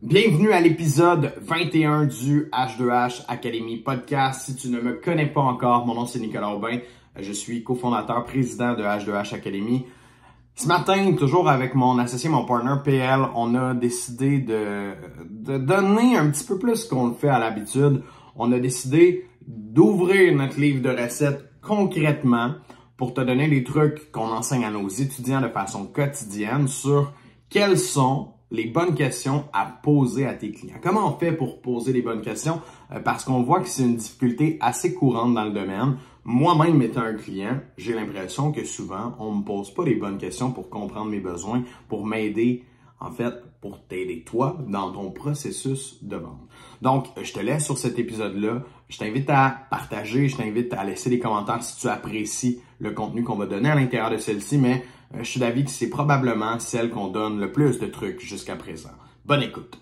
Bienvenue à l'épisode 21 du H2H Academy Podcast. Si tu ne me connais pas encore, mon nom c'est Nicolas Aubin. Je suis cofondateur, président de H2H Academy. Ce matin, toujours avec mon associé, mon partner PL, on a décidé de donner un petit peu plus qu'on le fait à l'habitude. On a décidé d'ouvrir notre livre de recettes concrètement pour te donner des trucs qu'on enseigne à nos étudiants de façon quotidienne sur quels sont les bonnes questions à poser à tes clients. Comment on fait pour poser les bonnes questions? Parce qu'on voit que c'est une difficulté assez courante dans le domaine. Moi-même étant un client, j'ai l'impression que souvent, on ne me pose pas les bonnes questions pour comprendre mes besoins, pour m'aider, en fait, pour t'aider toi dans ton processus de vente. Donc, je te laisse sur cet épisode-là. Je t'invite à partager, je t'invite à laisser des commentaires si tu apprécies le contenu qu'on va donner à l'intérieur de celle-ci, mais je suis d'avis que c'est probablement celle qu'on donne le plus de trucs jusqu'à présent. Bonne écoute!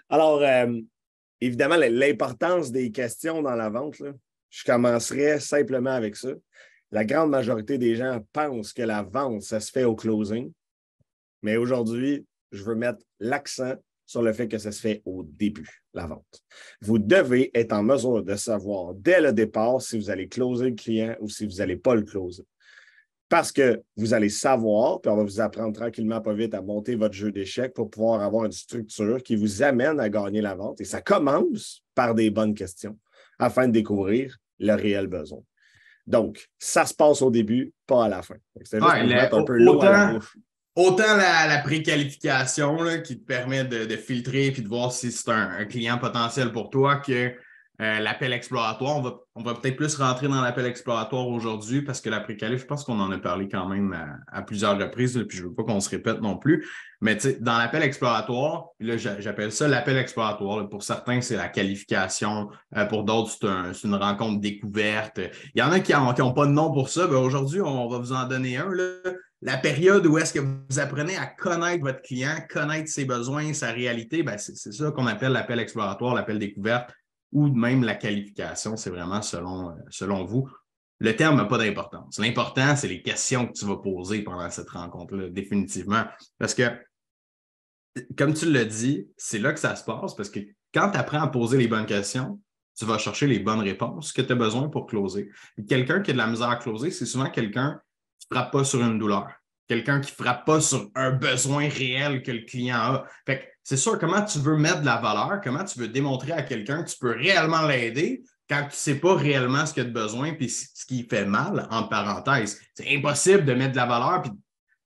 Alors, évidemment, l'importance des questions dans la vente, là, je commencerai simplement avec ça. La grande majorité des gens pensent que la vente, ça se fait au closing. Mais aujourd'hui, je veux mettre l'accent sur le fait que ça se fait au début, la vente. Vous devez être en mesure de savoir dès le départ si vous allez closer le client ou si vous n'allez pas le closer. Parce que vous allez savoir, puis on va vous apprendre tranquillement, pas vite, à monter votre jeu d'échecs pour pouvoir avoir une structure qui vous amène à gagner la vente. Et ça commence par des bonnes questions afin de découvrir le réel besoin. Donc, ça se passe au début, pas à la fin. C'est juste pour mettre un peu l'eau à la bouche. Autant la préqualification là, qui te permet de filtrer et de voir si c'est un client potentiel pour toi que l'appel exploratoire. On va peut-être plus rentrer dans l'appel exploratoire aujourd'hui parce que la préqualif, je pense qu'on en a parlé quand même à plusieurs reprises, là, puis je ne veux pas qu'on se répète non plus. Mais dans l'appel exploratoire, là, j'appelle ça l'appel exploratoire. Là. Pour certains, c'est la qualification. Pour d'autres, c'est une rencontre découverte. Il y en a qui n'ont pas de nom pour ça. Ben, aujourd'hui, on va vous en donner un. Là. La période où est-ce que vous apprenez à connaître votre client, connaître ses besoins, sa réalité, ben c'est ça qu'on appelle l'appel exploratoire, l'appel découverte ou même la qualification. C'est vraiment selon vous. Le terme n'a pas d'importance. L'important, c'est les questions que tu vas poser pendant cette rencontre-là, définitivement. Parce que, comme tu l'as dit, c'est là que ça se passe parce que quand tu apprends à poser les bonnes questions, tu vas chercher les bonnes réponses que tu as besoin pour closer. Et quelqu'un qui a de la misère à closer, c'est souvent quelqu'un qui ne frappe pas sur une douleur. Quelqu'un qui ne frappe pas sur un besoin réel que le client a. Fait que c'est sûr, comment tu veux mettre de la valeur, comment tu veux démontrer à quelqu'un que tu peux réellement l'aider quand tu ne sais pas réellement ce qu'il a de besoin et ce qui fait mal, entre parenthèses. C'est impossible de mettre de la valeur et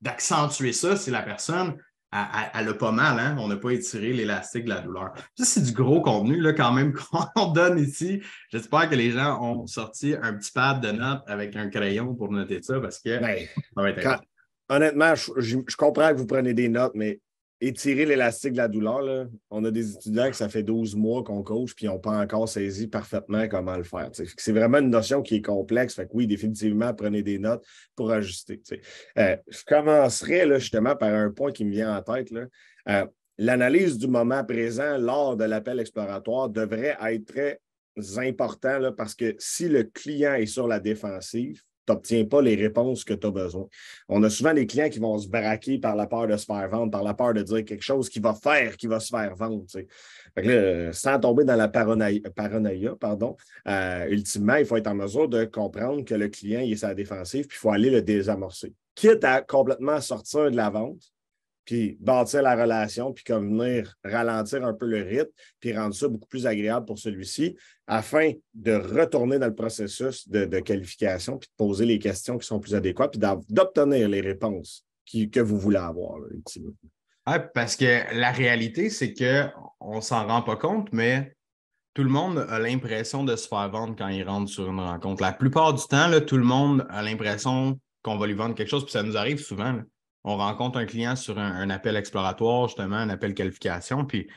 d'accentuer ça si la personne elle a pas mal. Hein? On n'a pas étiré l'élastique de la douleur. Ça, c'est du gros contenu là, quand même qu'on donne ici. J'espère que les gens ont sorti un petit pad de notes avec un crayon pour noter ça parce que ça va être important. Honnêtement, je comprends que vous prenez des notes, mais étirer l'élastique de la douleur, là, on a des étudiants que ça fait 12 mois qu'on coach puis ils n'ont pas encore saisi parfaitement comment le faire. C'est vraiment une notion qui est complexe. Fait que oui, définitivement, prenez des notes pour ajuster. Je commencerai là, justement par un point qui me vient en tête. L'analyse du moment présent lors de l'appel exploratoire devrait être très important là, parce que si le client est sur la défensive, tu n'obtiens pas les réponses que tu as besoin. On a souvent des clients qui vont se braquer par la peur de se faire vendre, par la peur de dire quelque chose qui va se faire vendre. Fait que là, sans tomber dans la paranoïa, ultimement, il faut être en mesure de comprendre que le client il est sur la défensive, puis il faut aller le désamorcer. Quitte à complètement sortir de la vente, puis bâtir la relation, puis comme venir ralentir un peu le rythme, puis rendre ça beaucoup plus agréable pour celui-ci, afin de retourner dans le processus de qualification, puis de poser les questions qui sont plus adéquates, puis d'obtenir les réponses que vous voulez avoir, là, ultimement. Ouais, parce que la réalité, c'est qu'on ne s'en rend pas compte, mais tout le monde a l'impression de se faire vendre quand il rentre sur une rencontre. La plupart du temps, là, tout le monde a l'impression qu'on va lui vendre quelque chose, puis ça nous arrive souvent. Là. On rencontre un client sur un appel exploratoire, justement, un appel qualification, puis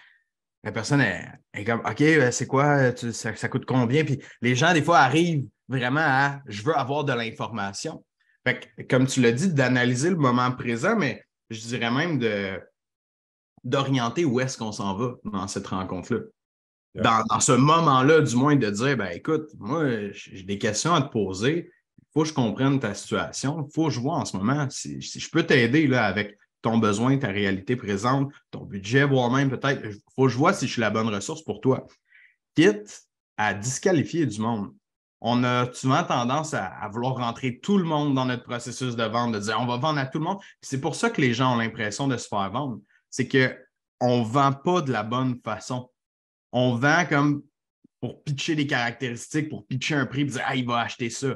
la personne est comme OK, c'est quoi, ça coûte combien? Puis les gens, des fois, arrivent vraiment à je veux avoir de l'information. Fait que, comme tu l'as dit, d'analyser le moment présent, mais je dirais même d'orienter où est-ce qu'on s'en va dans cette rencontre-là. Ouais. Dans ce moment-là, du moins, de dire, ben écoute, moi, j'ai des questions à te poser, il faut que je comprenne ta situation, il faut que je vois en ce moment si je peux t'aider là, avec ton besoin, ta réalité présente, ton budget, voire même peut-être, il faut que je vois si je suis la bonne ressource pour toi. Quitte à disqualifier du monde. On a souvent tendance à vouloir rentrer tout le monde dans notre processus de vente, de dire on va vendre à tout le monde. C'est pour ça que les gens ont l'impression de se faire vendre. C'est qu'on ne vend pas de la bonne façon. On vend comme pour pitcher des caractéristiques, pour pitcher un prix, et dire il va acheter ça.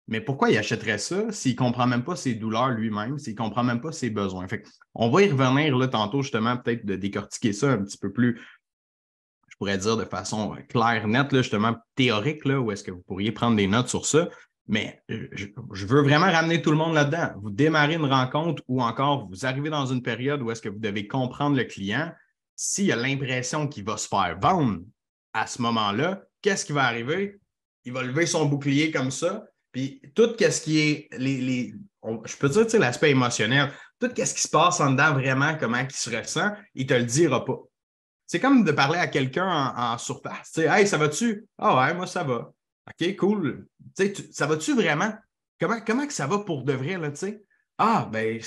Mais pourquoi il achèterait ça s'il ne comprend même pas ses douleurs lui-même, s'il ne comprend même pas ses besoins? Fait on va y revenir là, tantôt, justement, peut-être de décortiquer ça un petit peu plus, je pourrais dire de façon claire, nette, là, justement théorique, là, où est-ce que vous pourriez prendre des notes sur ça. Mais je veux vraiment ramener tout le monde là-dedans. Vous démarrez une rencontre ou encore vous arrivez dans une période où est-ce que vous devez comprendre le client. S'il a l'impression qu'il va se faire vendre à ce moment-là, qu'est-ce qui va arriver? Il va lever son bouclier comme ça. Puis tout ce qui est je peux dire l'aspect émotionnel, tout ce qui se passe en dedans vraiment, comment il se ressent, il ne te le dira pas. C'est comme de parler à quelqu'un en surface. Tu sais, hey, ça va-tu? Ah ouais, moi, ça va. OK, cool. Tu sais, ça va-tu vraiment? Comment que ça va pour de vrai, là, tu sais? Ah, ben,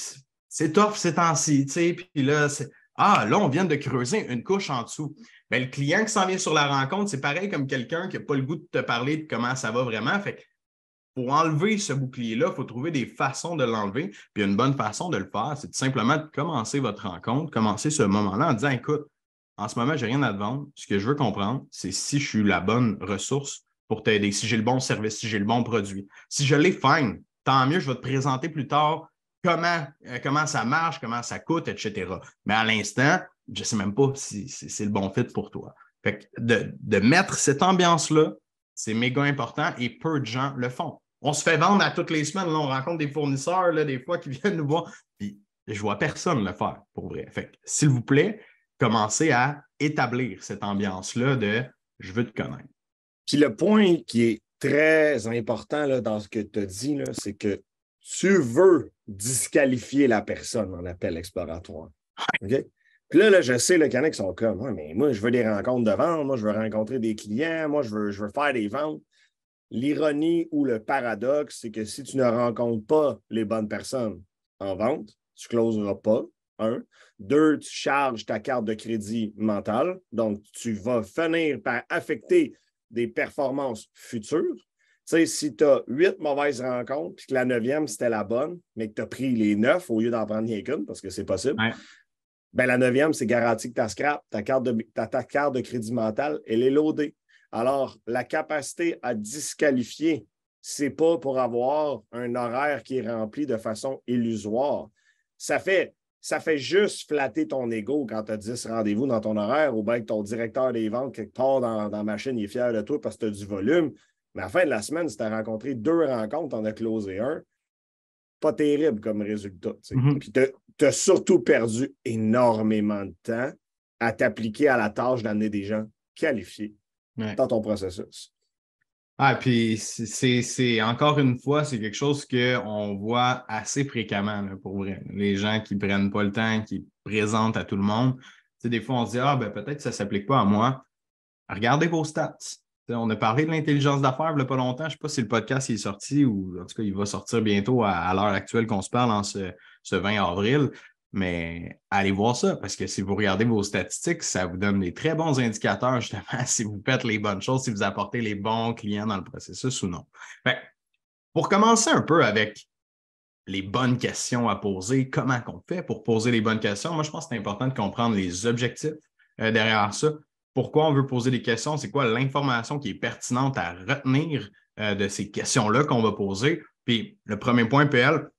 c'est tough ces temps-ci, tu sais. Puis là, là, on vient de creuser une couche en dessous. Ben, le client qui s'en vient sur la rencontre, c'est pareil comme quelqu'un qui n'a pas le goût de te parler de comment ça va vraiment. Fait que pour enlever ce bouclier-là, il faut trouver des façons de l'enlever. Puis une bonne façon de le faire, c'est tout simplement de commencer votre rencontre, commencer ce moment-là en disant, écoute, en ce moment, je n'ai rien à te vendre. Ce que je veux comprendre, c'est si je suis la bonne ressource pour t'aider, si j'ai le bon service, si j'ai le bon produit. Si je l'ai, fine, tant mieux, je vais te présenter plus tard comment ça marche, comment ça coûte, etc. Mais à l'instant, je ne sais même pas si c'est le bon fit pour toi. Fait que de mettre cette ambiance-là, c'est méga important et peu de gens le font. On se fait vendre à toutes les semaines. Là, on rencontre des fournisseurs, là, des fois, qui viennent nous voir. Puis, je vois personne le faire, pour vrai. Fait que, s'il vous plaît, commencez à établir cette ambiance-là de « je veux te connaître ». Puis le point qui est très important là, dans ce que tu as dit, c'est que tu veux disqualifier la personne en appel exploratoire. Okay? Puis là, je sais qu'il y en a qui sont comme ouais, mais moi, je veux des rencontres de vente, moi, je veux rencontrer des clients, moi, je veux faire des ventes. L'ironie ou le paradoxe, c'est que si tu ne rencontres pas les bonnes personnes en vente, tu ne closeras pas. 1. 2, tu charges ta carte de crédit mentale. Donc, tu vas finir par affecter des performances futures. Tu sais, si tu as 8 mauvaises rencontres puis que la 9e, c'était la bonne, mais que tu as pris les 9 au lieu d'en prendre rien qu'une, parce que c'est possible, ben la 9e, c'est garanti que tu as scrap. Ta carte de crédit mental, elle est loadée. Alors, la capacité à disqualifier, ce n'est pas pour avoir un horaire qui est rempli de façon illusoire. Ça fait juste flatter ton ego quand tu as 10 rendez-vous dans ton horaire ou bien que ton directeur des ventes, quelque part dans la machine, il est fier de toi parce que tu as du volume. Mais à la fin de la semaine, si tu as rencontré 2 rencontres, tu en as closé 1. Pas terrible comme résultat. Puis tu as surtout perdu énormément de temps à t'appliquer à la tâche d'amener des gens qualifiés dans ton processus. Ah, puis c'est encore une fois, c'est quelque chose qu'on voit assez fréquemment, là, pour vrai. Les gens qui ne prennent pas le temps, qui présentent à tout le monde. Tu sais, des fois, on se dit ben peut-être que ça ne s'applique pas à moi. Regardez vos stats. T'sais, on a parlé de l'intelligence d'affaires il n'y a pas longtemps. Je ne sais pas si le podcast est sorti ou en tout cas, il va sortir bientôt à l'heure actuelle qu'on se parle en ce 20 avril. Mais allez voir ça, parce que si vous regardez vos statistiques, ça vous donne des très bons indicateurs, justement, si vous faites les bonnes choses, si vous apportez les bons clients dans le processus ou non. Fait, pour commencer un peu avec les bonnes questions à poser, comment on fait pour poser les bonnes questions, moi, je pense que c'est important de comprendre les objectifs derrière ça. Pourquoi on veut poser des questions? C'est quoi l'information qui est pertinente à retenir de ces questions-là qu'on va poser? Puis, le premier point, PL,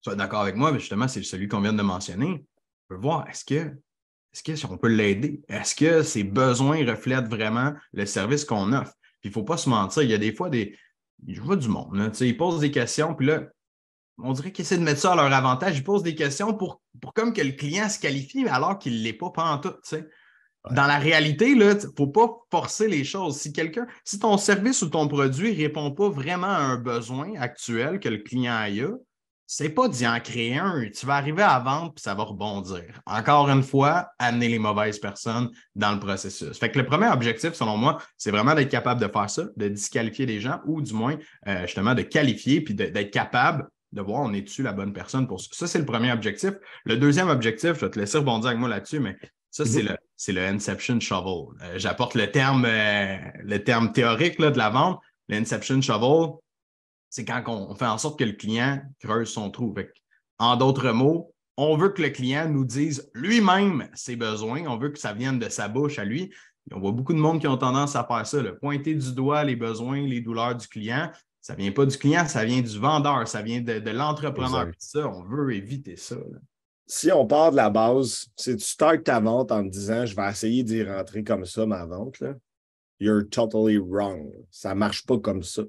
tu vas être d'accord avec moi, mais justement, c'est celui qu'on vient de mentionner. On peut voir, est-ce que on peut l'aider? Est-ce que ses besoins reflètent vraiment le service qu'on offre? Puis il ne faut pas se mentir, il y a des fois je vois du monde, là, ils posent des questions, puis là, on dirait qu'ils essaient de mettre ça à leur avantage. Ils posent des questions pour comme que le client se qualifie, alors qu'il ne l'est pas pantoute, tu sais. Dans la réalité, il ne faut pas forcer les choses. Si ton service ou ton produit ne répond pas vraiment à un besoin actuel que le client a, c'est pas d'y en créer un. Tu vas arriver à vendre puis ça va rebondir. Encore une fois, amener les mauvaises personnes dans le processus. Fait que le premier objectif, selon moi, c'est vraiment d'être capable de faire ça, de disqualifier des gens ou du moins, justement, de qualifier puis d'être capable de voir on est-tu la bonne personne pour ça. Ça, c'est le premier objectif. Le deuxième objectif, je vais te laisser rebondir avec moi là-dessus, mais ça, c'est le Inception Shovel. J'apporte le terme théorique là, de la vente. Le Inception Shovel, c'est quand on fait en sorte que le client creuse son trou. En d'autres mots, on veut que le client nous dise lui-même ses besoins. On veut que ça vienne de sa bouche à lui. On voit beaucoup de monde qui ont tendance à faire ça, pointer du doigt les besoins, les douleurs du client. Ça ne vient pas du client, ça vient du vendeur, ça vient de l'entrepreneur. Ça, on veut éviter ça. Là. Si on part de la base, si tu startes ta vente en te disant je vais essayer d'y rentrer comme ça, ma vente, là, you're totally wrong. Ça ne marche pas comme ça.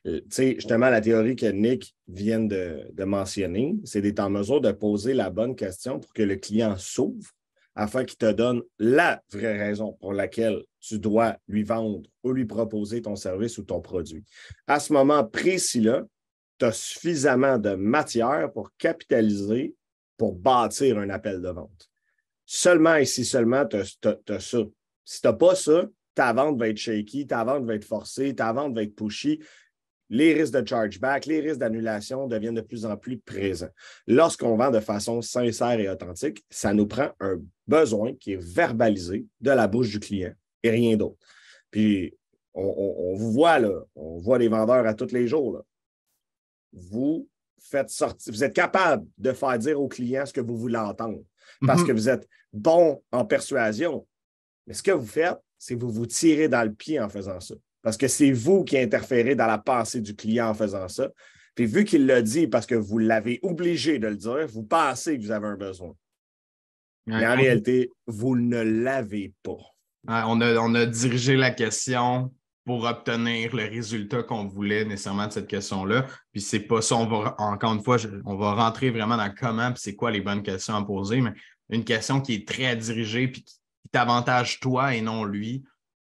Tu sais, justement, la théorie que Nick vient de mentionner, c'est d'être en mesure de poser la bonne question pour que le client s'ouvre afin qu'il te donne la vraie raison pour laquelle tu dois lui vendre ou lui proposer ton service ou ton produit. À ce moment précis-là, tu as suffisamment de matière pour capitaliser, pour bâtir un appel de vente. Seulement et si seulement tu as ça. Si tu n'as pas ça, ta vente va être shaky, ta vente va être forcée, ta vente va être pushy. Les risques de chargeback, les risques d'annulation deviennent de plus en plus présents. Lorsqu'on vend de façon sincère et authentique, ça nous prend un besoin qui est verbalisé de la bouche du client et rien d'autre. Puis, on vous voit, là, on voit les vendeurs à tous les jours. Là. Vous faites sortir, vous êtes capable de faire dire au client ce que vous voulez entendre parce que vous êtes bon en persuasion. Mais ce que vous faites, c'est que vous vous tirez dans le pied en faisant ça. Parce que c'est vous qui interférez dans la pensée du client en faisant ça. Puis vu qu'il l'a dit parce que vous l'avez obligé de le dire, vous pensez que vous avez un besoin. Mais en réalité, vous ne l'avez pas. On a dirigé la question pour obtenir le résultat qu'on voulait nécessairement de cette question-là. Puis c'est pas ça, encore une fois, on va rentrer vraiment dans comment puis c'est quoi les bonnes questions à poser, mais une question qui est très dirigée puis qui t'avantage toi et non lui.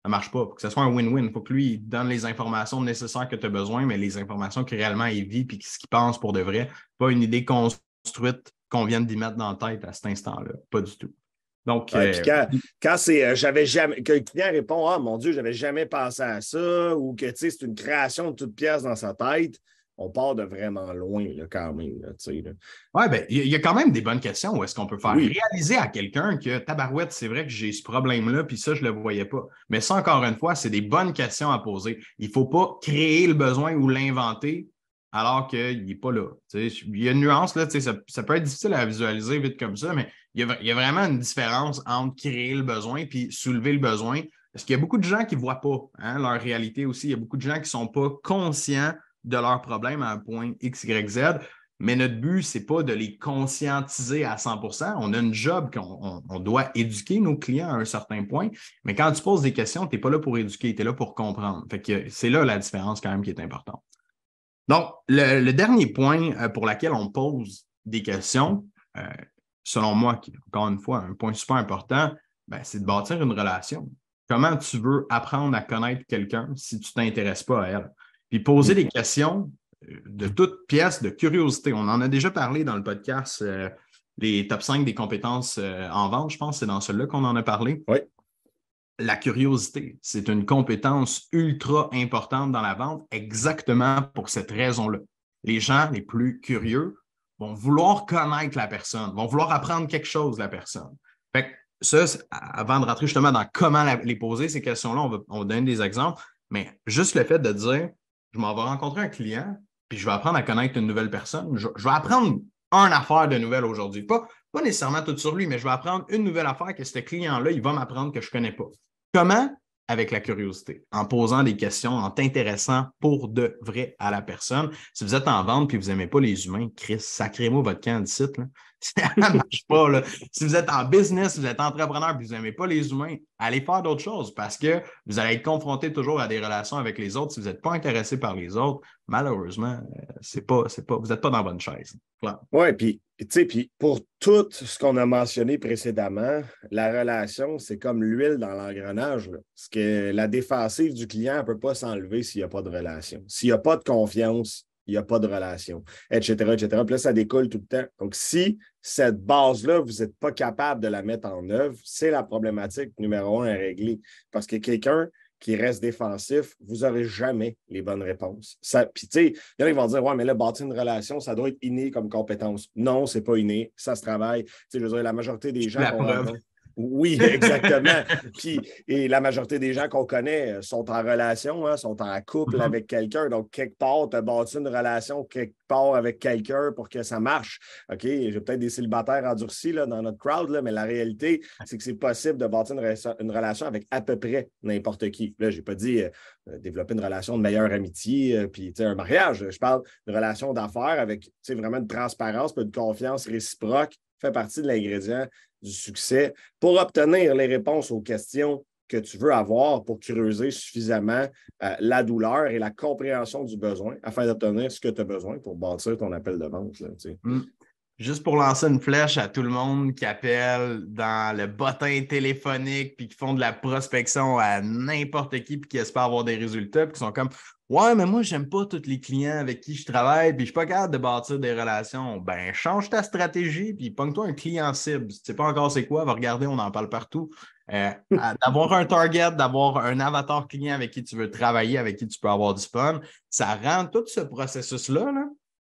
Ça ne marche pas. Il faut que ce soit un win-win. Il faut que lui il donne les informations nécessaires que tu as besoin, mais les informations que réellement il vit et ce qu'il pense pour de vrai. Pas une idée construite qu'on vient d'y mettre dans la tête à cet instant-là. Pas du tout. Donc, quand c'est j'avais jamais que le client répond ah mon Dieu, j'avais jamais pensé à ça ou que c'est une création de toute pièce dans sa tête, on part de vraiment loin là, quand même. Oui, bien, il y a quand même des bonnes questions où est-ce qu'on peut faire réaliser à quelqu'un que tabarouette, c'est vrai que j'ai ce problème-là, puis ça, je ne le voyais pas. Mais ça, encore une fois, c'est des bonnes questions à poser. Il ne faut pas créer le besoin ou l'inventer alors qu'il n'est pas là. Il y a une nuance, là, ça peut être difficile à visualiser vite comme ça, mais il y a vraiment une différence entre créer le besoin et soulever le besoin. Parce qu'il y a beaucoup de gens qui ne voient pas leur réalité aussi. Il y a beaucoup de gens qui ne sont pas conscients de leurs problèmes à un point X, Y, Z. Mais notre but, ce n'est pas de les conscientiser à 100%. On a une job qu'on doit éduquer nos clients à un certain point. Mais quand tu poses des questions, tu n'es pas là pour éduquer, tu es là pour comprendre. Fait que c'est là la différence quand même qui est importante. Donc, le dernier point pour lequel on pose des questions, selon moi, qui est encore une fois un point super important, c'est de bâtir une relation. Comment tu veux apprendre à connaître quelqu'un si tu ne t'intéresses pas à elle? Puis poser des questions de toute pièce de curiosité. On en a déjà parlé dans le podcast, les top 5 des compétences en vente, je pense, c'est dans celui-là qu'on en a parlé. Oui. La curiosité, c'est une compétence ultra importante dans la vente, exactement pour cette raison-là. Les gens les plus curieux vont vouloir connaître la personne, vont vouloir apprendre quelque chose de la personne. Fait que ça, avant de rentrer justement dans comment les poser, ces questions-là, on va donner des exemples, mais juste le fait de dire je m'en vais rencontrer un client, puis je vais apprendre à connaître une nouvelle personne. Je vais apprendre une affaire de nouvelle aujourd'hui. Pas nécessairement tout sur lui, mais je vais apprendre une nouvelle affaire que ce client-là, il va m'apprendre que je ne connais pas. Comment? Avec la curiosité, en posant des questions, en t'intéressant pour de vrai à la personne. Si vous êtes en vente et vous n'aimez pas les humains, Chris, sacrez-moi votre camp de site. Là. Ça ne marche pas. Là. Si vous êtes en business, vous êtes entrepreneur et vous n'aimez pas les humains, allez faire d'autres choses parce que vous allez être confronté toujours à des relations avec les autres. Si vous n'êtes pas intéressé par les autres, malheureusement, vous n'êtes pas dans la bonne chaise. Oui, puis pour tout ce qu'on a mentionné précédemment, la relation, c'est comme l'huile dans l'engrenage. Parce que la défensive du client ne peut pas s'enlever s'il n'y a pas de relation. S'il n'y a pas de confiance, il n'y a pas de relation, etc., etc. Puis là, ça découle tout le temps. Donc, si cette base-là, vous n'êtes pas capable de la mettre en œuvre, c'est la problématique numéro 1 à régler. Parce que quelqu'un qui reste défensif, vous n'aurez jamais les bonnes réponses. Puis, tu sais, il y en a qui vont dire, ouais, mais là, bâtir une relation, ça doit être inné comme compétence. Non, c'est pas inné, ça se travaille. Tu sais, je veux dire, la majorité des gens La qu'on preuve. rencontre. Oui, exactement. Et la majorité des gens qu'on connaît sont en relation, hein, sont en couple avec quelqu'un. Donc, quelque part, tu as bâti une relation quelque part avec quelqu'un pour que ça marche. OK, j'ai peut-être des célibataires endurcis là, dans notre crowd, là, mais la réalité, c'est que c'est possible de bâtir une relation avec à peu près n'importe qui. Là, je n'ai pas dit développer une relation de meilleure amitié, puis un mariage. Je parle de relation d'affaires avec vraiment une transparence, une confiance réciproque, fait partie de l'ingrédient du succès pour obtenir les réponses aux questions que tu veux avoir pour creuser suffisamment la douleur et la compréhension du besoin afin d'obtenir ce que tu as besoin pour bâtir ton appel de vente. Là, Juste pour lancer une flèche à tout le monde qui appelle dans le bottin téléphonique puis qui font de la prospection à n'importe qui puis qui espèrent avoir des résultats puis qui sont comme ouais, mais moi, j'aime pas tous les clients avec qui je travaille puis je suis pas capable de bâtir des relations. Ben, change ta stratégie puis pogne-toi un client cible. Si tu sais pas encore c'est quoi, va regarder, on en parle partout. D'avoir un target, d'avoir un avatar client avec qui tu veux travailler, avec qui tu peux avoir du fun, ça rend tout ce processus-là, là,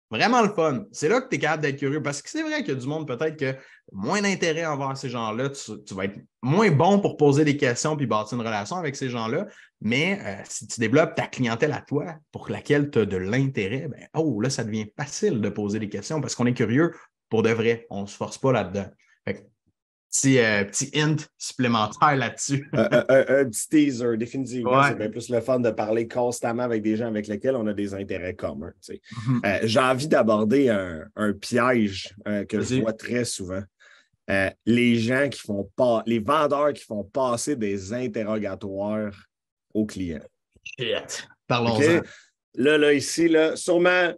vraiment le fun. C'est là que tu es capable d'être curieux parce que c'est vrai qu'il y a du monde peut-être que moins d'intérêt envers ces gens-là, tu vas être moins bon pour poser des questions puis bâtir une relation avec ces gens-là. Mais si tu développes ta clientèle à toi pour laquelle tu as de l'intérêt, ben, oh, là, ça devient facile de poser des questions parce qu'on est curieux pour de vrai. On ne se force pas là-dedans. Fait que, petit hint supplémentaire là-dessus. Un petit teaser, définitivement, Ouais. c'est bien plus le fun de parler constamment avec des gens avec lesquels on a des intérêts communs. J'ai envie d'aborder un piège que je vois très souvent. Les gens qui font pas, les vendeurs qui font passer des interrogatoires aux clients. Shit. Parlons-en. Okay? Là, ici, là, sûrement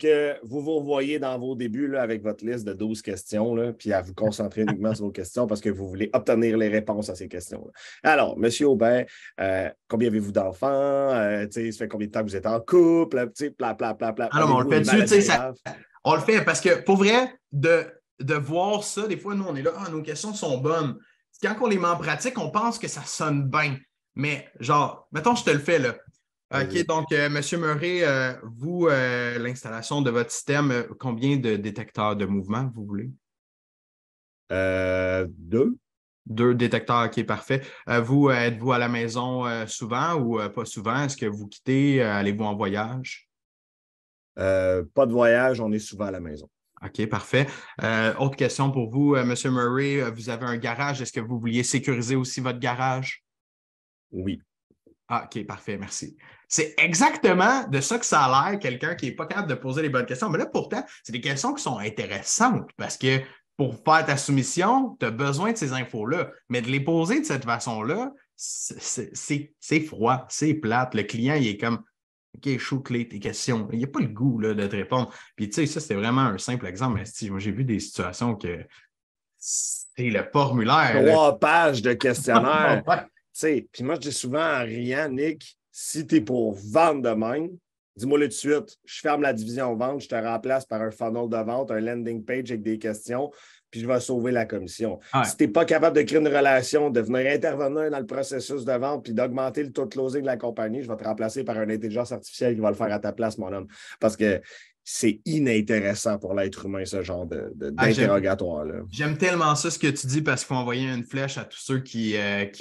que vous vous revoyez dans vos débuts là, avec votre liste de 12 questions, là, puis à vous concentrer uniquement sur vos questions parce que vous voulez obtenir les réponses à ces questions-là. Alors, M. Aubin, combien avez-vous d'enfants? Ça fait combien de temps que vous êtes en couple? Pla. Alors, on le fait dessus, on le fait parce que pour vrai, de voir ça, des fois, nous, on est là, nos questions sont bonnes. Quand on les met en pratique, on pense que ça sonne bien. Mais genre, mettons, je te le fais là. OK, donc, M. Murray, vous, l'installation de votre système, combien de détecteurs de mouvement vous voulez? 2. 2 détecteurs, OK, parfait. Vous, êtes-vous à la maison souvent ou pas souvent? Est-ce que vous quittez? Allez-vous en voyage? Pas de voyage, on est souvent à la maison. OK, parfait. Autre question pour vous, M. Murray, vous avez un garage. Est-ce que vous vouliez sécuriser aussi votre garage? Oui. Ah, OK, parfait, merci. C'est exactement de ça que ça a l'air, quelqu'un qui n'est pas capable de poser les bonnes questions. Mais là, pourtant, c'est des questions qui sont intéressantes parce que pour faire ta soumission, tu as besoin de ces infos-là. Mais de les poser de cette façon-là, c'est froid, c'est plate. Le client, il est comme OK, shoot-les tes questions. Il n'y a pas le goût là, de te répondre. Puis, tu sais, ça, c'était vraiment un simple exemple. Mais si, moi, j'ai vu des situations que c'est le formulaire. 3 pages de questionnaire. Ouais. Puis moi, je dis souvent en riant, Nick, si tu es pour vendre de même, dis-moi le de suite, je ferme la division vente, je te remplace par un funnel de vente, un landing page avec des questions, puis je vais sauver la commission. Ouais. Si tu n'es pas capable de créer une relation, de venir intervenir dans le processus de vente, puis d'augmenter le taux de closing de la compagnie, je vais te remplacer par une intelligence artificielle qui va le faire à ta place, mon homme. Parce que c'est inintéressant pour l'être humain, ce genre d'interrogatoire-là. J'aime tellement ça ce que tu dis parce qu'il faut envoyer une flèche à tous ceux qui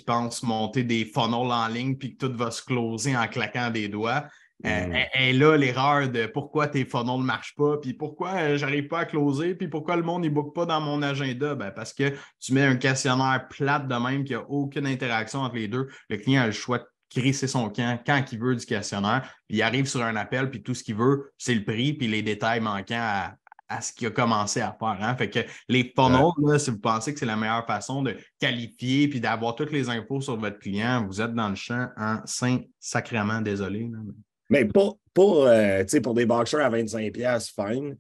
pensent monter des funnels en ligne puis que tout va se closer en claquant des doigts. Et là, l'erreur de pourquoi tes funnels ne marchent pas, puis pourquoi j'arrive pas à closer, puis pourquoi le monde ne book pas dans mon agenda. Ben, parce que tu mets un questionnaire plate de même qui n'a aucune interaction entre les deux. Le client a le choix de crisser son camp quand il veut du questionnaire, puis il arrive sur un appel, puis tout ce qu'il veut, c'est le prix, puis les détails manquants à ce qu'il a commencé à faire. Hein? Fait que les funnels, là, si vous pensez que c'est la meilleure façon de qualifier puis d'avoir toutes les infos sur votre client, vous êtes dans le champ en sacrément désolé. Là. Mais pour des boxers à 25$, fine.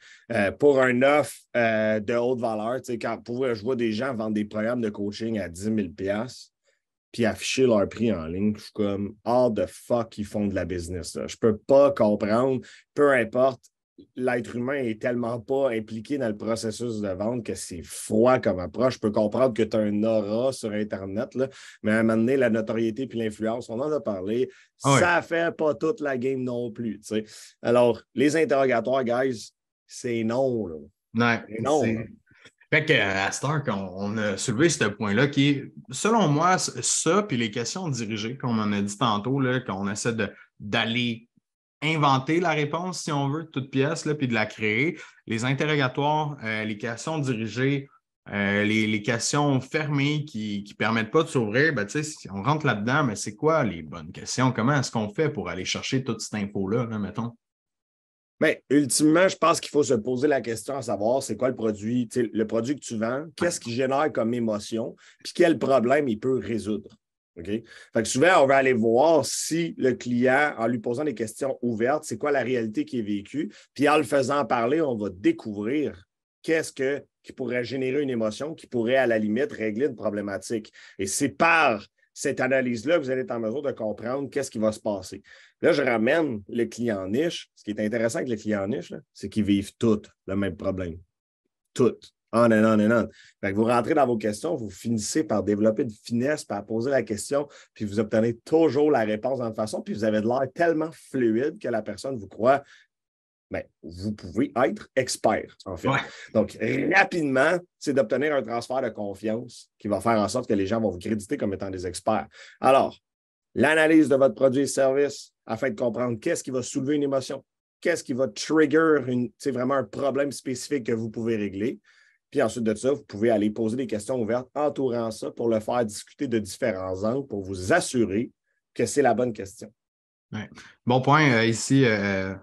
Pour un offre de haute valeur, je vois des gens vendre des programmes de coaching à 10 000$ puis afficher leur prix en ligne. Je suis comme, how the fuck ils font de la business. Là. Je peux pas comprendre, peu importe l'être humain est tellement pas impliqué dans le processus de vente que c'est froid comme approche. Je peux comprendre que tu as un aura sur Internet, là, mais à un moment donné, la notoriété puis l'influence, on en a parlé, Ah ouais. ça fait pas toute la game non plus. Tu sais. Alors, les interrogatoires, guys, c'est non. Là. Ouais, C'est non. Là. Fait qu'à cette heure qu'on a soulevé ce point-là, qui est, selon moi, ça, puis les questions dirigées, comme on a dit tantôt, là, qu'on essaie d'aller inventer la réponse, si on veut, de toute pièce, là, puis de la créer. Les interrogatoires, les questions dirigées, les questions fermées qui ne permettent pas de s'ouvrir, ben, si on rentre là-dedans, mais c'est quoi les bonnes questions? Comment est-ce qu'on fait pour aller chercher toute cette info-là, là, mettons? Mais ultimement, je pense qu'il faut se poser la question à savoir c'est quoi le produit que tu vends, qu'est-ce qui génère comme émotion, puis quel problème il peut résoudre. OK? Fait que souvent, on va aller voir si le client, en lui posant des questions ouvertes, c'est quoi la réalité qui est vécue, puis en le faisant parler, on va découvrir qui pourrait générer une émotion, qui pourrait, à la limite, régler une problématique. Et c'est par cette analyse-là que vous allez être en mesure de comprendre qu'est-ce qui va se passer. Là, je ramène le client niche. Ce qui est intéressant avec le client niche, c'est qu'ils vivent tous le même problème. Tous. On and on and on. Fait que vous rentrez dans vos questions, vous finissez par développer une finesse, par poser la question, puis vous obtenez toujours la réponse en façon, puis vous avez de l'air tellement fluide que la personne vous croit. Mais vous pouvez être expert, en fait. Ouais. Donc, rapidement, c'est d'obtenir un transfert de confiance qui va faire en sorte que les gens vont vous créditer comme étant des experts. Alors, l'analyse de votre produit et service afin de comprendre qu'est-ce qui va soulever une émotion, qu'est-ce qui va trigger vraiment un problème spécifique que vous pouvez régler. Puis ensuite de ça, vous pouvez aller poser des questions ouvertes entourant ça pour le faire discuter de différents angles pour vous assurer que c'est la bonne question. Ouais. Bon point ici,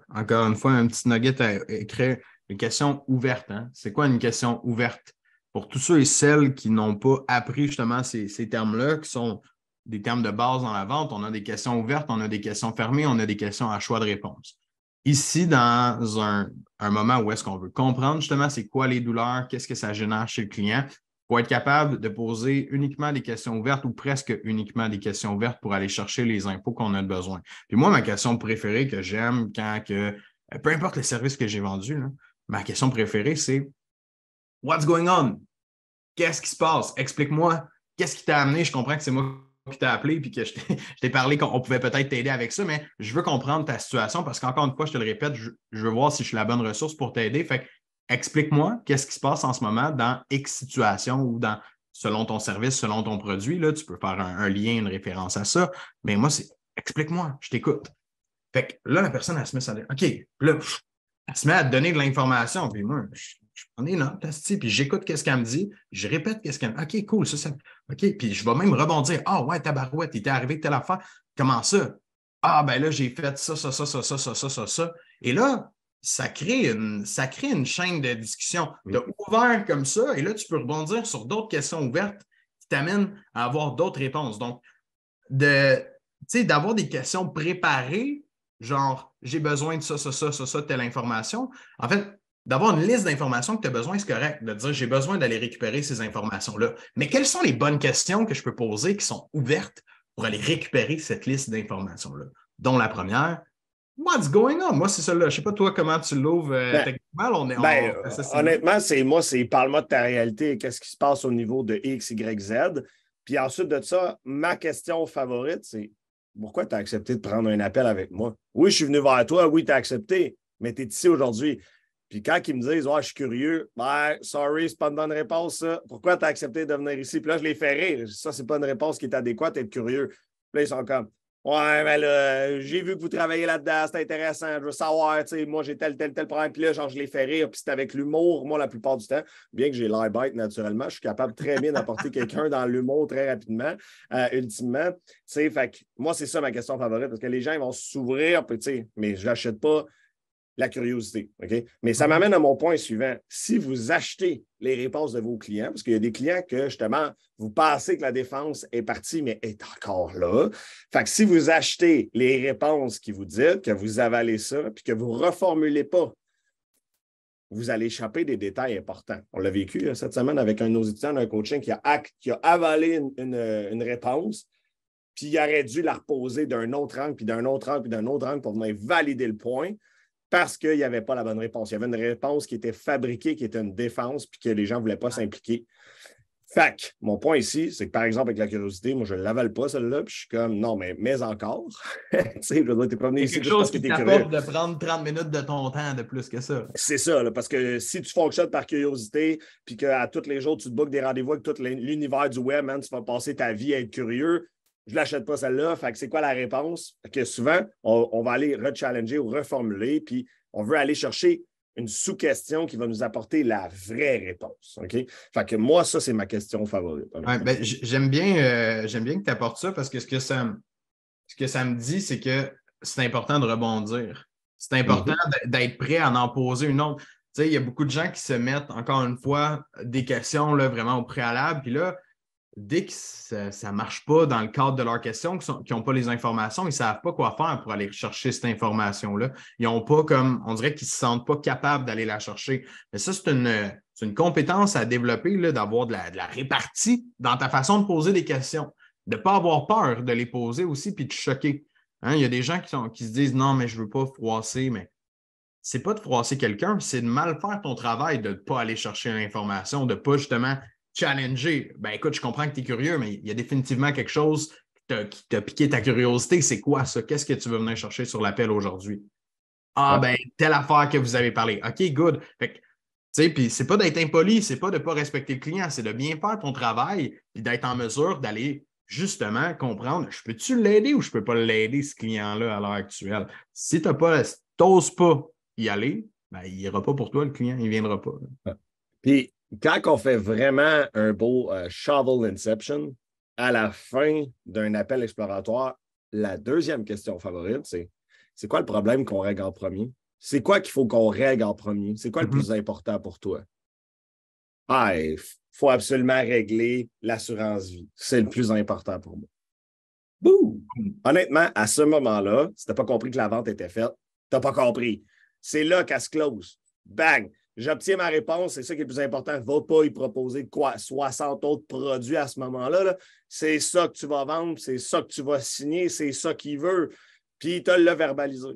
encore une fois, un petit nugget à écrire, une question ouverte. Hein? C'est quoi une question ouverte? Pour tous ceux et celles qui n'ont pas appris justement ces termes-là, qui sont des termes de base dans la vente, on a des questions ouvertes, on a des questions fermées, on a des questions à choix de réponse. Ici, dans un moment où est-ce qu'on veut comprendre justement c'est quoi les douleurs, qu'est-ce que ça génère chez le client, pour être capable de poser uniquement des questions ouvertes ou presque uniquement des questions ouvertes pour aller chercher les infos qu'on a besoin. Puis moi, ma question préférée que j'aime peu importe le service que j'ai vendu, là, ma question préférée, c'est What's going on? Qu'est-ce qui se passe? Explique-moi. Qu'est-ce qui t'a amené? Je comprends que c'est moi qui t'ai appelé et que je t'ai parlé qu'on pouvait peut-être t'aider avec ça, mais je veux comprendre ta situation parce qu'encore une fois, je te le répète, je veux voir si je suis la bonne ressource pour t'aider. Fait explique-moi qu'est-ce qui se passe en ce moment dans X situation ou selon ton service, selon ton produit. Là, tu peux faire un lien, une référence à ça. Mais moi, c'est explique-moi, je t'écoute. Fait que là, la personne, elle se met à dire OK, là, elle se met à te donner de l'information. Puis moi, je prends des notes, puis j'écoute qu'est-ce qu'elle me dit, je répète qu'est-ce qu'elle me dit. OK, cool, ça. OK, puis je vais même rebondir. Ah ouais, tabarouette, il t'est arrivé telle affaire. Comment ça? Ah, ben là, j'ai fait ça. Et là, ça crée une chaîne de discussion. Tu as ouvert comme ça, et là, tu peux rebondir sur d'autres questions ouvertes qui t'amènent à avoir d'autres réponses. Donc, d'avoir des questions préparées, genre, j'ai besoin de ça, telle information. En fait, d'avoir une liste d'informations que tu as besoin, c'est correct. De dire, j'ai besoin d'aller récupérer ces informations-là. Mais quelles sont les bonnes questions que je peux poser qui sont ouvertes pour aller récupérer cette liste d'informations-là? Dont la première, What's going on? Moi, c'est ça là. Je ne sais pas toi comment tu l'ouvres techniquement. Honnêtement, c'est parle-moi de ta réalité, qu'est-ce qui se passe au niveau de X, Y, Z. Puis ensuite de ça, ma question favorite, c'est pourquoi tu as accepté de prendre un appel avec moi? Oui, je suis venu vers toi, oui, tu as accepté, mais tu es ici aujourd'hui. Puis quand ils me disent, je suis curieux, sorry, c'est pas une bonne réponse, ça. Pourquoi tu as accepté de venir ici? Puis là, je les fais rire. Ça, c'est pas une réponse qui est adéquate, être curieux. Puis là, ils sont comme, ouais, mais là, j'ai vu que vous travaillez là-dedans, c'est intéressant, je veux savoir, tu sais, moi, j'ai tel problème. Puis là, genre, je les fais rire, puis c'est avec l'humour, moi, la plupart du temps. Bien que j'ai l'air bête naturellement, je suis capable très bien d'apporter quelqu'un dans l'humour très rapidement, ultimement. Tu sais, fait que moi, c'est ça ma question favorite, parce que les gens, ils vont s'ouvrir, puis tu sais, mais je n'achète pas la curiosité. OK? Mais ça m'amène à mon point suivant. Si vous achetez les réponses de vos clients, parce qu'il y a des clients que, justement, vous pensez que la défense est partie, mais est encore là. Fait que si vous achetez les réponses qui vous disent, que vous avalez ça, puis que vous ne reformulez pas, vous allez échapper des détails importants. On l'a vécu cette semaine avec un de nos étudiants d'un coaching qui a avalé une réponse, puis il aurait dû la reposer d'un autre angle, puis d'un autre angle, puis d'un autre angle pour venir valider le point. parce qu'il n'y avait pas la bonne réponse. Il y avait une réponse qui était fabriquée, qui était une défense, puis que les gens ne voulaient pas s'impliquer. Fait que, mon point ici, c'est que, par exemple, avec la curiosité, moi, je ne l'avale pas, celle-là, puis je suis comme, non, mais encore. Tu sais, je veux dire, t'es pas venu C'est ici quelque juste parce chose que qui tu es curieux. t'apporte de prendre 30 minutes de ton temps de plus que ça. C'est ça, là, parce que si tu fonctionnes par curiosité, puis qu'à tous les jours, tu te bookes des rendez-vous avec tout l'univers du web, man, tu vas passer ta vie à être curieux, je ne l'achète pas celle-là. Fait que c'est quoi la réponse? Fait que souvent, on va aller rechallenger ou reformuler, puis on veut aller chercher une sous-question qui va nous apporter la vraie réponse. OK? Fait que moi, ça, c'est ma question favorite. Ouais, ben, j'aime bien que tu apportes ça parce que ce que ça me dit, c'est que c'est important de rebondir. C'est important d'être prêt à en poser une autre. Tu sais, il y a beaucoup de gens qui se mettent, encore une fois, des questions là, vraiment au préalable. Puis là, dès que ça ne marche pas dans le cadre de leurs questions, qui n'ont pas les informations, ils ne savent pas quoi faire pour aller chercher cette information-là. Ils n'ont pas comme, on dirait qu'ils ne se sentent pas capables d'aller la chercher. Mais ça, c'est une compétence à développer, là, d'avoir de la répartie dans ta façon de poser des questions. De ne pas avoir peur de les poser aussi puis de choquer. Hein, il y a des gens qui se disent non, mais je ne veux pas froisser, mais c'est pas de froisser quelqu'un, c'est de mal faire ton travail, de ne pas aller chercher l'information, de ne pas justement challenger. Ben écoute, je comprends que tu es curieux, mais il y a définitivement quelque chose qui t'a piqué ta curiosité. C'est quoi ça? Qu'est-ce que tu veux venir chercher sur l'appel aujourd'hui? Ah, ben, telle affaire que vous avez parlé. OK, good. Fait que, tu sais, puis c'est pas d'être impoli, c'est pas de ne pas respecter le client, c'est de bien faire ton travail et d'être en mesure d'aller justement comprendre, je peux-tu l'aider ou je peux pas l'aider, ce client-là, à l'heure actuelle? Si tu n'oses pas y aller, ben, il n'ira pas pour toi, le client, il ne viendra pas. Puis, quand on fait vraiment un beau shovel inception, à la fin d'un appel exploratoire, la deuxième question favorite, c'est quoi le problème qu'on règle en premier? C'est quoi qu'il faut qu'on règle en premier? C'est quoi le plus important pour toi? Ah, il faut absolument régler l'assurance vie. C'est le plus important pour moi. Bouh! Honnêtement, à ce moment-là, si tu n'as pas compris que la vente était faite, tu n'as pas compris. C'est là qu'elle se close. Bang! J'obtiens ma réponse, c'est ça qui est le plus important. Va pas y proposer quoi? 60 autres produits à ce moment-là. Là. C'est ça que tu vas vendre, c'est ça que tu vas signer, c'est ça qu'il veut. Puis il te l'a verbalisé.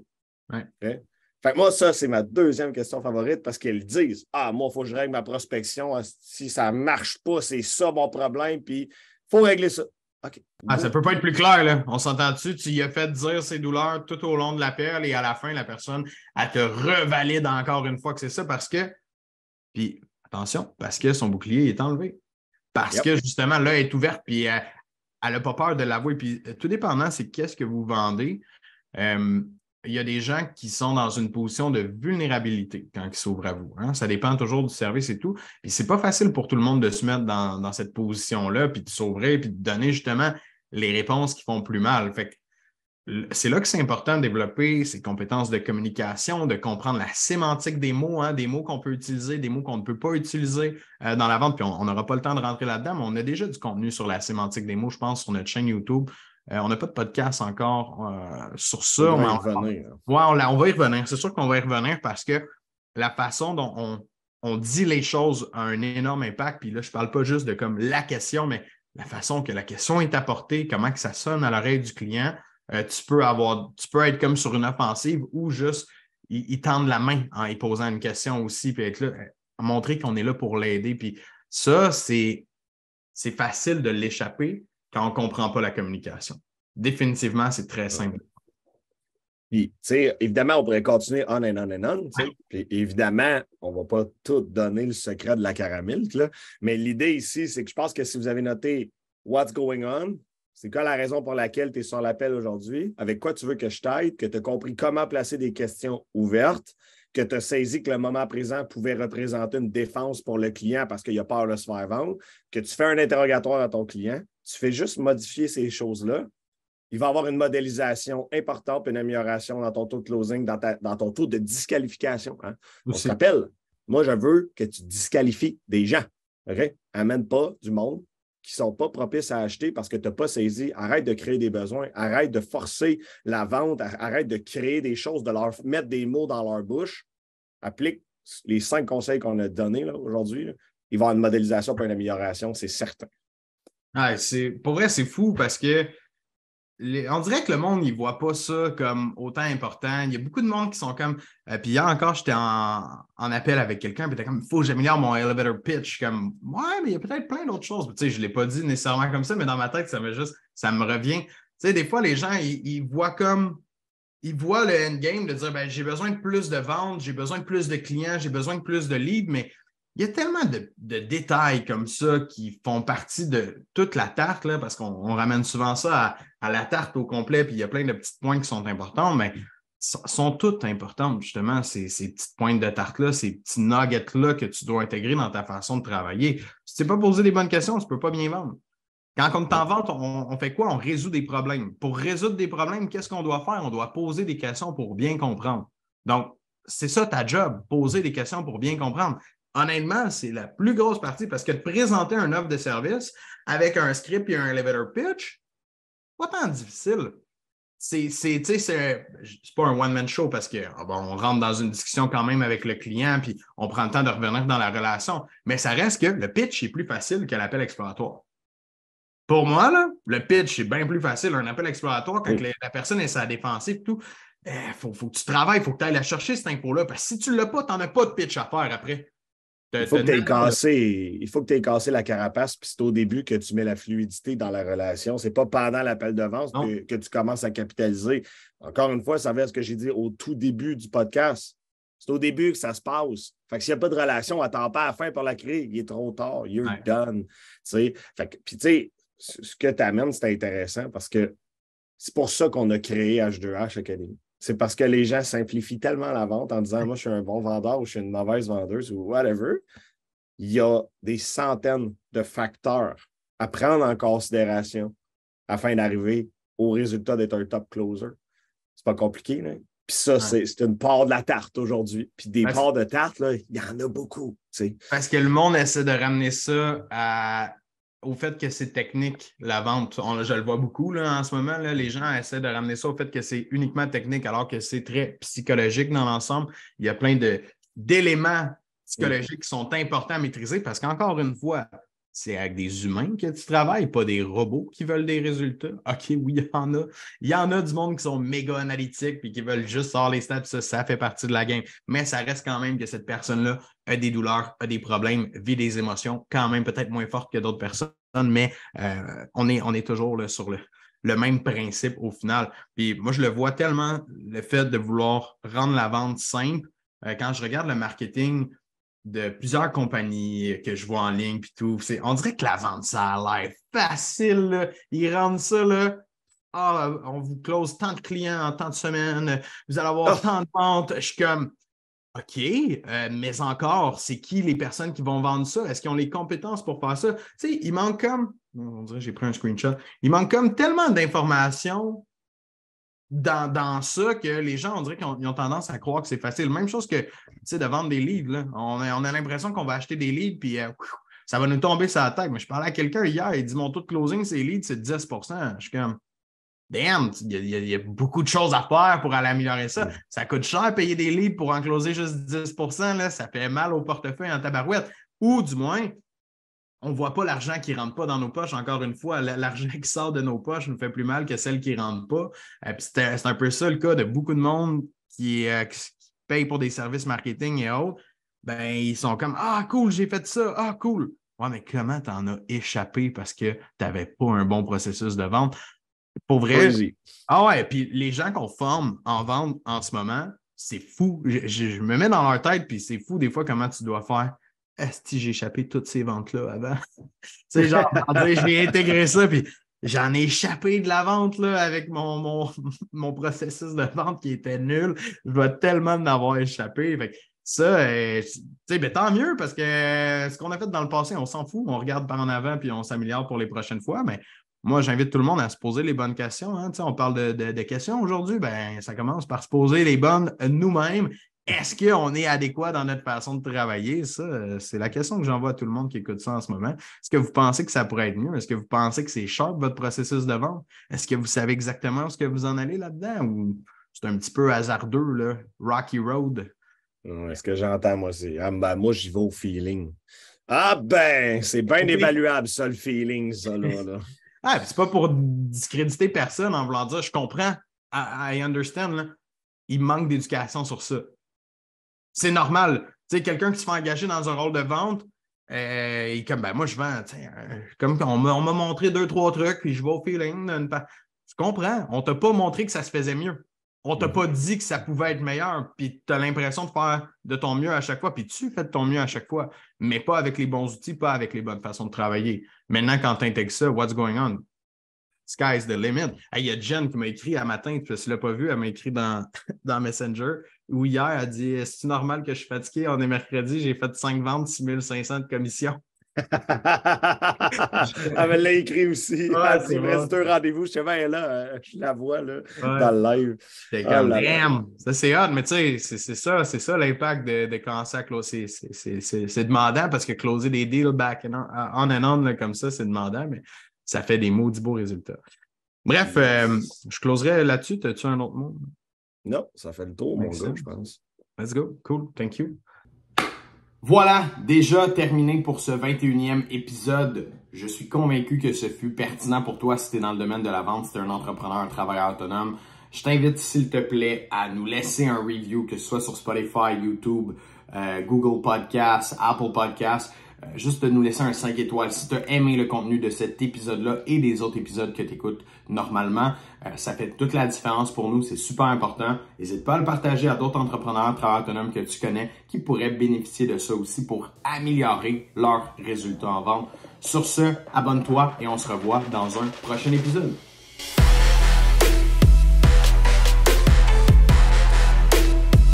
Ouais. Okay? Fait que moi, ça, c'est ma deuxième question favorite parce qu'ils disent ah, moi, il faut que je règle ma prospection. Si ça ne marche pas, c'est ça mon problème. Puis il faut régler ça. Okay. Ah, ça ne peut pas être plus clair, là. On s'entend dessus. Tu y as fait dire ses douleurs tout au long de l'appel et à la fin, la personne, elle te revalide encore une fois que c'est ça parce que, puis attention, parce que son bouclier est enlevé. Parce que justement, là, elle est ouverte puis elle n'a pas peur de l'avouer. Puis tout dépendant, c'est qu'est-ce que vous vendez. Il y a des gens qui sont dans une position de vulnérabilité quand ils s'ouvrent à vous. Hein? Ça dépend toujours du service et tout. Et c'est pas facile pour tout le monde de se mettre dans cette position-là, puis de s'ouvrir, puis de donner justement les réponses qui font plus mal. Fait que c'est là que c'est important de développer ces compétences de communication, de comprendre la sémantique des mots, hein, des mots qu'on peut utiliser, des mots qu'on ne peut pas utiliser dans la vente. Puis on n'aura pas le temps de rentrer là-dedans, mais on a déjà du contenu sur la sémantique des mots, je pense, sur notre chaîne YouTube. On n'a pas de podcast encore sur ça. On va y revenir. On va y revenir. C'est sûr qu'on va y revenir parce que la façon dont on dit les choses a un énorme impact. Puis là, je ne parle pas juste de comme la question, mais la façon que la question est apportée, comment que ça sonne à l'oreille du client. Tu peux être comme sur une offensive ou juste ils tendent la main en y posant une question aussi, puis être là, montrer qu'on est là pour l'aider. Puis ça, c'est facile de l'échapper quand on ne comprend pas la communication. Définitivement, c'est très simple. Puis, tu sais, évidemment, on pourrait continuer on and on and on. Puis, évidemment, on ne va pas tout donner le secret de la caramilk, là. Mais l'idée ici, c'est que je pense que si vous avez noté What's going on, c'est quoi la raison pour laquelle tu es sur l'appel aujourd'hui, avec quoi tu veux que je t'aide, que tu as compris comment placer des questions ouvertes, que tu as saisi que le moment présent pouvait représenter une défense pour le client parce qu'il a peur de se faire vendre, que tu fais un interrogatoire à ton client, tu fais juste modifier ces choses-là. Il va y avoir une modélisation importante, une amélioration dans ton taux de closing, dans ton taux de disqualification. Hein? On se rappelle, moi, je veux que tu disqualifies des gens. Okay? Amène pas du monde qui ne sont pas propices à acheter parce que tu n'as pas saisi. Arrête de créer des besoins, arrête de forcer la vente, arrête de créer des choses, de leur mettre des mots dans leur bouche. Applique les 5 conseils qu'on a donnés là, aujourd'hui. Là. Il va y avoir une modélisation pour une amélioration, c'est certain. Pour vrai, c'est fou parce que on dirait que le monde, il ne voit pas ça comme autant important. Il y a beaucoup de monde qui sont comme. Puis hier encore, j'étais en appel avec quelqu'un, puis t'es comme, il faut que j'améliore mon elevator pitch. Comme, ouais, mais il y a peut-être plein d'autres choses. Tu sais, je ne l'ai pas dit nécessairement comme ça, mais dans ma tête, ça me revient. Tu sais, des fois, les gens, ils voient comme. Ils voient le endgame de dire, ben, j'ai besoin de plus de ventes, j'ai besoin de plus de clients, j'ai besoin de plus de leads, mais il y a tellement de détails comme ça qui font partie de toute la tarte, là, parce qu'on ramène souvent ça à la tarte au complet, puis il y a plein de petites pointes qui sont importantes, mais sont toutes importantes, justement, ces petites pointes de tarte-là, ces petits nuggets-là que tu dois intégrer dans ta façon de travailler. Si tu n'es pas posé les bonnes questions, tu ne peux pas bien vendre. Quand on est en vente, on fait quoi? On résout des problèmes. Pour résoudre des problèmes, qu'est-ce qu'on doit faire? On doit poser des questions pour bien comprendre. Donc, c'est ça ta job, poser des questions pour bien comprendre. Honnêtement, c'est la plus grosse partie parce que de présenter une offre de service avec un script et un elevator pitch, pas tant difficile. C'est pas un one-man show parce qu'on rentre dans une discussion quand même avec le client puis on prend le temps de revenir dans la relation. Mais ça reste que le pitch est plus facile que l'appel exploratoire. Pour moi, là, le pitch, c'est bien plus facile. Un appel exploratoire, quand la personne est sa défensive et tout, faut que tu travailles, il faut que tu ailles la chercher, cette info-là. Parce que si tu ne l'as pas, tu n'en as pas de pitch à faire après. Il faut que tu aies cassé la carapace, puis c'est au début que tu mets la fluidité dans la relation. Ce n'est pas pendant l'appel de vente que tu commences à capitaliser. Encore une fois, ça revient à ce que j'ai dit au tout début du podcast. C'est au début que ça se passe. Fait que s'il n'y a pas de relation, attends pas à la fin pour la créer. Il est trop tard. You're done. Puis, tu sais, ce que tu amènes, c'est intéressant parce que c'est pour ça qu'on a créé H2H Academy. C'est parce que les gens simplifient tellement la vente en disant « Moi, je suis un bon vendeur ou je suis une mauvaise vendeuse ou whatever ». Il y a des centaines de facteurs à prendre en considération afin d'arriver au résultat d'être un top closer. C'est pas compliqué, là. Puis ça, c'est une part de la tarte aujourd'hui. Puis des parts de tarte, là, il y en a beaucoup. T'sais. Parce que le monde essaie de ramener ça au fait que c'est technique, la vente. Je le vois beaucoup là, en ce moment. Là, les gens essaient de ramener ça au fait que c'est uniquement technique, alors que c'est très psychologique dans l'ensemble. Il y a plein d'éléments psychologiques qui sont importants à maîtriser parce qu'encore une fois, c'est avec des humains que tu travailles, pas des robots qui veulent des résultats. OK, oui, il y en a. Il y en a du monde qui sont méga analytiques et qui veulent juste sortir les stats. Ça fait partie de la game. Mais ça reste quand même que cette personne-là a des douleurs, a des problèmes, vit des émotions quand même peut-être moins fortes que d'autres personnes, mais on est toujours là, sur le même principe au final. Puis moi, je le vois tellement, le fait de vouloir rendre la vente simple. Quand je regarde le marketing de plusieurs compagnies que je vois en ligne puis tout. On dirait que la vente, ça a l'air facile. Là. Ils rendent ça, là. Ah, on vous close tant de clients en tant de semaines, vous allez avoir tant de ventes. Je suis comme OK, mais encore, c'est qui les personnes qui vont vendre ça? Est-ce qu'ils ont les compétences pour faire ça? Tu sais, il manque comme. On dirait que j'ai pris un screenshot. Il manque comme tellement d'informations dans ça que les gens, on dirait qu'ils ont tendance à croire que c'est facile. Même chose que de vendre des livres. Là. On a l'impression qu'on va acheter des leads puis ça va nous tomber sur la tête. Mais je parlais à quelqu'un hier, il dit mon taux de closing, c'est leads, c'est 10 Je suis comme damn, il y a beaucoup de choses à faire pour aller améliorer ça. Ça coûte cher payer des leads pour en closer juste 10 là, ça fait mal au portefeuille en tabarouette. Ou du moins, on ne voit pas l'argent qui ne rentre pas dans nos poches. Encore une fois, l'argent qui sort de nos poches nous fait plus mal que celle qui ne rentre pas. C'est un peu ça le cas de beaucoup de monde qui paye pour des services marketing et autres. Ben, ils sont comme « Ah, cool, j'ai fait ça. Ah, cool. » Ouais, mais comment tu en as échappé parce que tu n'avais pas un bon processus de vente? Pour vrai. Ah ouais, puis les gens qu'on forme en vente en ce moment, c'est fou. Je me mets dans leur tête, puis c'est fou des fois comment tu dois faire. Est-ce que j'ai échappé toutes ces ventes-là avant? Tu sais, genre, je vais intégrer ça, puis j'en ai échappé de la vente là, avec mon processus de vente qui était nul. Je vais tellement en avoir échappé. Fait que ça, ben, tant mieux parce que ce qu'on a fait dans le passé, on s'en fout. On regarde par en avant puis on s'améliore pour les prochaines fois. Mais moi, j'invite tout le monde à se poser les bonnes questions. Hein. On parle de questions aujourd'hui. Ben, ça commence par se poser les bonnes nous-mêmes. Est-ce qu'on est adéquat dans notre façon de travailler? Ça, c'est la question que j'envoie à tout le monde qui écoute ça en ce moment. Est-ce que vous pensez que ça pourrait être mieux? Est-ce que vous pensez que c'est sharp, votre processus de vente? Est-ce que vous savez exactement où est-ce que vous en allez là-dedans? Ou c'est un petit peu hasardeux, là? Rocky Road? Ce que j'entends, moi, c'est moi, j'y vais au feeling. Ah ben, c'est bien évaluable, ça, le feeling, ça, là. Ah, c'est pas pour discréditer personne en voulant dire, je comprends, I understand, là. Il manque d'éducation sur ça. C'est normal. Tu sais, quelqu'un qui se fait engager dans un rôle de vente, il est comme, ben moi, je vends, comme on m'a montré 2-3 trucs, puis je vais au feeling. Tu comprends? On t'a pas montré que ça se faisait mieux. On t'a pas dit que ça pouvait être meilleur, puis tu as l'impression de faire de ton mieux à chaque fois, puis tu fais de ton mieux à chaque fois, mais pas avec les bons outils, pas avec les bonnes façons de travailler. Maintenant, quand tu intègres ça, what's going on? Sky's the limit. Il y a Jen qui m'a écrit à matin, tu ne l'as pas vu, elle m'a écrit dans Messenger, où hier, elle dit « Est-ce normal que je suis fatigué? On est mercredi, j'ai fait 5 ventes, 6500 de commission. » Elle me l'a écrit aussi. Ouais, Elle dit, il me reste 2 rendez-vous. Je sais bien là, je la vois là, ouais. dans le live. C'est comme, damn! Ça, c'est hot, mais tu sais, c'est ça l'impact de commencer à closer. C'est demandant parce que closer des deals back on and on là, comme ça, c'est demandant, mais ça fait des maudits beaux résultats. Bref, je closerai là-dessus. As-tu un autre mot? Non, ça fait le tour, mon gars, je pense. Let's go. Cool. Thank you. Voilà, déjà terminé pour ce 21e épisode. Je suis convaincu que ce fut pertinent pour toi si tu es dans le domaine de la vente, si tu es un entrepreneur, un travailleur autonome. Je t'invite, s'il te plaît, à nous laisser un review, que ce soit sur Spotify, YouTube, Google Podcasts, Apple Podcasts. Juste de nous laisser un 5 étoiles si tu as aimé le contenu de cet épisode-là et des autres épisodes que tu écoutes normalement. Ça fait toute la différence pour nous, c'est super important. N'hésite pas à le partager à d'autres entrepreneurs, travailleurs autonomes que tu connais qui pourraient bénéficier de ça aussi pour améliorer leurs résultats en vente. Sur ce, abonne-toi et on se revoit dans un prochain épisode.